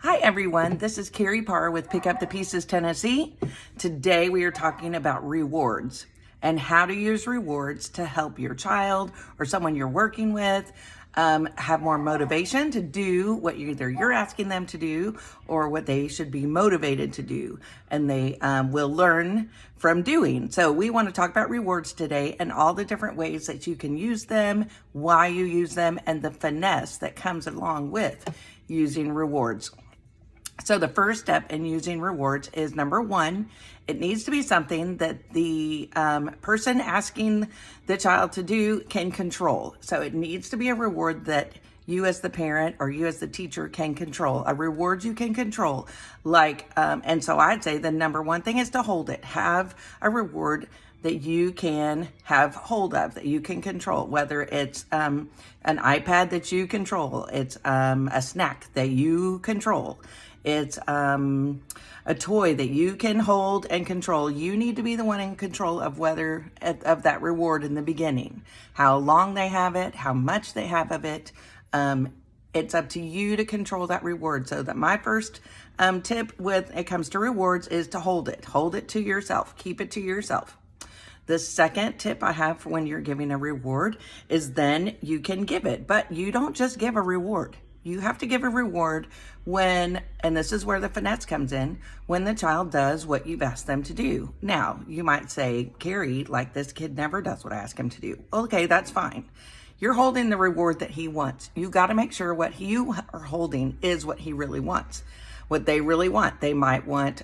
Hi everyone, this is Carrie Parr with Pick Up the Pieces Tennessee. Today we are talking about rewards and how to use rewards to help your child or someone you're working with have more motivation to do what either you're asking them to do or what they should be motivated to do, and they will learn from doing. So we want to talk about rewards today and all the different ways that you can use them, why you use them, and the finesse that comes along with using rewards. So the first step in using rewards is number one, it needs to be something that the person asking the child to do can control. So it needs to be a reward that you as the parent or you as the teacher can control, a reward you can control. And so I'd say the number one thing is to hold it. Have a reward that you can have hold of, that you can control, whether it's an iPad that you control, it's a snack that you control, it's a toy that you can hold and control. You need to be the one in control of of that reward in the beginning, how long they have it, how much they have of it. It's up to you to control that reward. So that my first tip when it comes to rewards is to hold it. Hold it to yourself. Keep it to yourself. The second tip I have for when you're giving a reward is then you can give it, but you don't just give a reward. You have to give a reward when, and this is where the finesse comes in, when the child does what you've asked them to do. Now, you might say, Carrie, like this kid never does what I ask him to do. Okay, that's fine. You're holding the reward that he wants. You got to make sure what you are holding is what he really wants, what they really want. They might want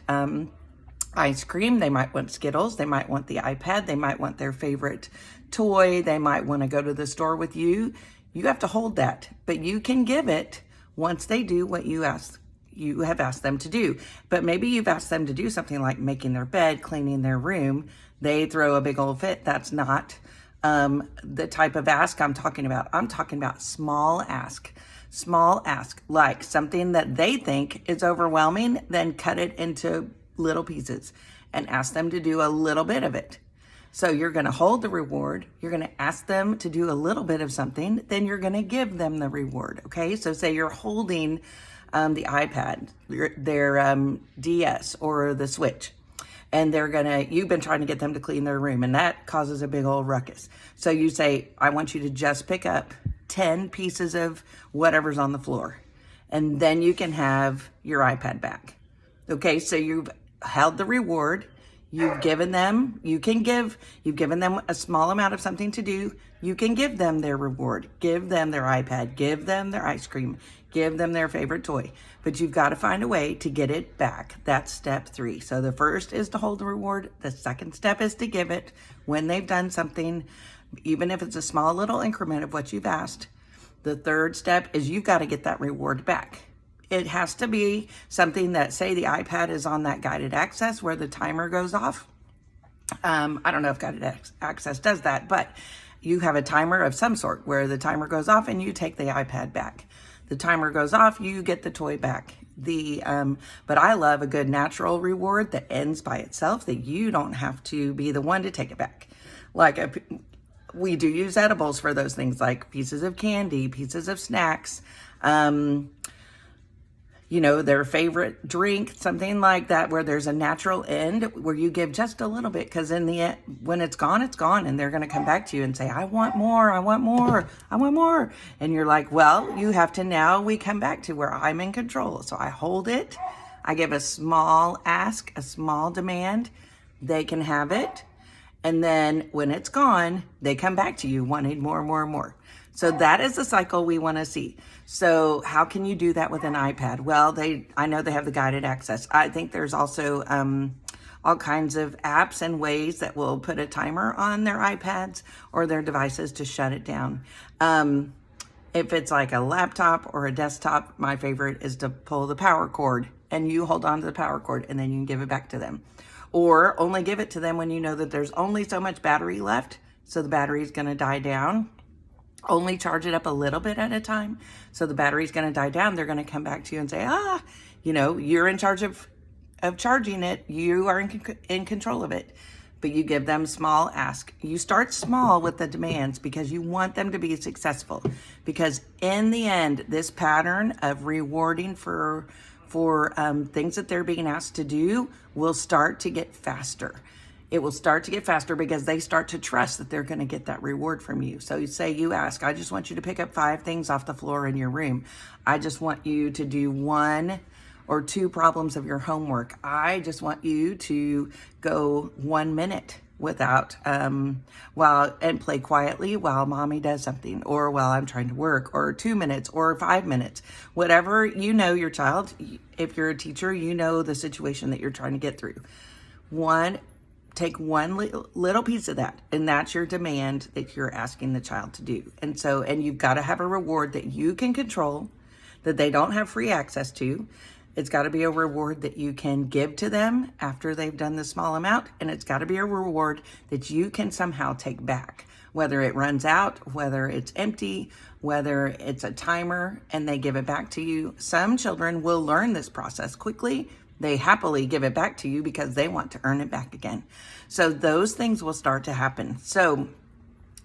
ice cream, they might want Skittles, they might want the iPad, they might want their favorite toy, they might want to go to the store with you. You have to hold that, but you can give it once they do what you have asked them to do. But maybe you've asked them to do something like making their bed, cleaning their room. They throw a big old fit. That's not the type of ask I'm talking about. I'm talking about small ask, like something that they think is overwhelming, then cut it into little pieces and ask them to do a little bit of it. So you're going to hold the reward, you're going to ask them to do a little bit of something, then you're going to give them the reward, okay? So say you're holding the iPad, their DS or the Switch, and you've been trying to get them to clean their room, and that causes a big old ruckus. So you say, I want you to just pick up 10 pieces of whatever's on the floor, and then you can have your iPad back. Okay, so you've held the reward, you've given them a small amount of something to do. You can give them their reward, give them their iPad, give them their ice cream, give them their favorite toy, but you've got to find a way to get it back. That's step 3. So the first is to hold the reward. The second step is to give it when they've done something, even if it's a small little increment of what you've asked. The third step is you've got to get that reward back. It has to be something that, say the iPad is on that guided access where the timer goes off. I don't know if guided access does that, but you have a timer of some sort where the timer goes off and you take the iPad back. The timer goes off, you get the toy back. But I love a good natural reward that ends by itself, that you don't have to be the one to take it back. We do use edibles for those things, like pieces of candy, pieces of snacks, their favorite drink, something like that, where there's a natural end where you give just a little bit, because in the end, when it's gone, and they're going to come back to you and say, I want more, I want more, I want more. And you're like, well, we come back to where I'm in control. So I hold it. I give a small ask, a small demand. They can have it. And then when it's gone, they come back to you wanting more and more and more. So that is the cycle we want to see. So how can you do that with an iPad? Well, I know they have the guided access. I think there's also all kinds of apps and ways that will put a timer on their iPads or their devices to shut it down. If it's like a laptop or a desktop, my favorite is to pull the power cord, and you hold on to the power cord and then you can give it back to them. Or only give it to them when you know that there's only so much battery left, so the battery is going to die down. Only charge it up a little bit at a time. So the battery's going to die down. They're going to come back to you and say, you're in charge of charging it. You are in control of it. but you give them small ask. You start small with the demands because you want them to be successful. Because in the end, this pattern of rewarding for things that they're being asked to do will start to get faster. It will start to get faster because they start to trust that they're going to get that reward from you. So you say you ask, I just want you to pick up 5 things off the floor in your room. I just want you to do 1 or 2 problems of your homework. I just want you to go 1 minute without and play quietly while mommy does something, or while I'm trying to work, or 2 minutes or 5 minutes, whatever your child. If you're a teacher, you know the situation that you're trying to get through. Take one little piece of that, and that's your demand that you're asking the child to do. And you've got to have a reward that you can control, that they don't have free access to. It's got to be a reward that you can give to them after they've done the small amount, and it's got to be a reward that you can somehow take back, whether it runs out, whether it's empty, whether it's a timer and they give it back to you. Some children will learn this process quickly. They happily give it back to you because they want to earn it back again. So those things will start to happen. So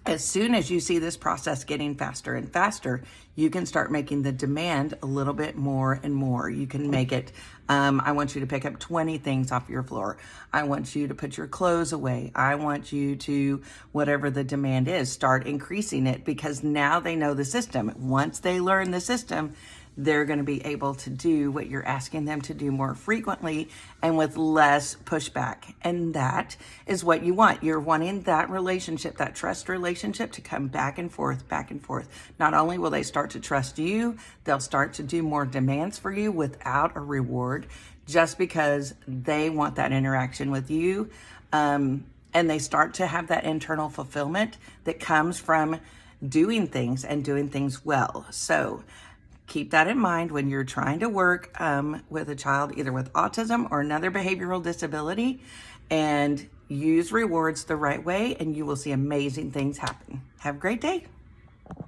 as soon as you see this process getting faster and faster, you can start making the demand a little bit more and more. You can make it, I want you to pick up 20 things off your floor. I want you to put your clothes away. I want you to, whatever the demand is, start increasing it, because now they know the system. Once they learn the system, they're going to be able to do what you're asking them to do more frequently and with less pushback. And that is what you want. You're wanting that relationship, that trust relationship, to come back and forth, back and forth. Not only will they start to trust you, they'll start to do more demands for you without a reward, just because they want that interaction with you. And they start to have that internal fulfillment that comes from doing things and doing things well. So keep that in mind when you're trying to work with a child, either with autism or another behavioral disability, and use rewards the right way, and you will see amazing things happen. Have a great day.